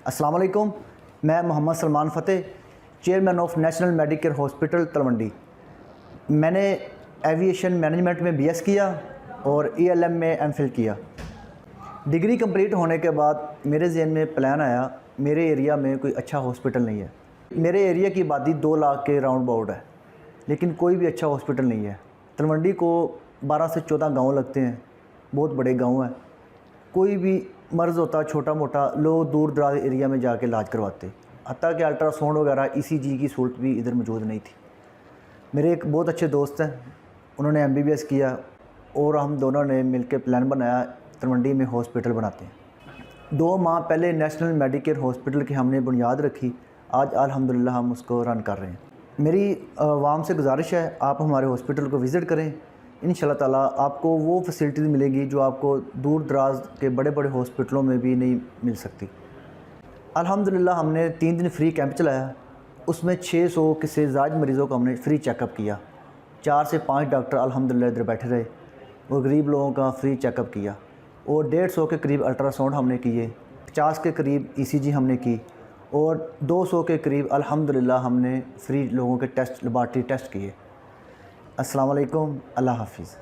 अस्सलाम वालेकुम। मैं मोहम्मद सलमान फ़तेह, chairman of national Medicare hospital Talwandi. मैंने एविएशन मैनेजमेंट में बीएस किया और ईएलएम में एमफिल किया। डिग्री कंप्लीट होने के बाद मेरे ज़हन में प्लान आया, मेरे एरिया में कोई अच्छा हॉस्पिटल नहीं है। मेरे एरिया की आबादी 2 लाख के राउंड अबाउट है, लेकिन कोई भी अच्छा हॉस्पिटल नहीं है। तलवंडी को 12 से 14 गाँव लगते हैं, बहुत बड़े गाँव हैं। कोई भी मर्ज़ होता छोटा मोटा, लोग दूर दराज एरिया में जाके इलाज करवाते, हत्ता कि अल्ट्रासाउंड वगैरह ईसीजी की सहूलत भी इधर मौजूद नहीं थी। मेरे एक बहुत अच्छे दोस्त हैं, उन्होंने एमबीबीएस किया और हम दोनों ने मिलकर प्लान बनाया तलवंडी में हॉस्पिटल बनाते हैं। 2 माह पहले नेशनल मेडिकेयर हॉस्पिटल की हमने बुनियाद रखी। आज अल्हम्दुलिल्लाह हम उसको रन कर रहे हैं। मेरी आवाम से गुजारिश है, आप हमारे हॉस्पिटल को विज़िट करें। इंशाल्लाह ताला आपको वो फैसिलिटीज़ मिलेगी जो आपको दूर दराज के बड़े बड़े हॉस्पिटलों में भी नहीं मिल सकती। अल्हम्दुलिल्लाह हमने 3 दिन फ्री कैंप चलाया, उसमें 600 से ज़ायद मरीज़ों को हमने फ्री चेकअप किया। 4 से 5 डॉक्टर अल्हम्दुलिल्लाह इधर बैठे रहे, वो गरीब लोगों का फ्री चेकअप किया। और 150 के करीब अल्ट्रासाउंड हमने किए, 50 के करीब ईसीजी हमने की और 200 के करीब अल्हम्दुलिल्लाह हमने फ्री लोगों के टेस्ट, लेबॉरेटरी टेस्ट किए। अस्सलाम वालेकुम, अल्लाह हाफ़िज़।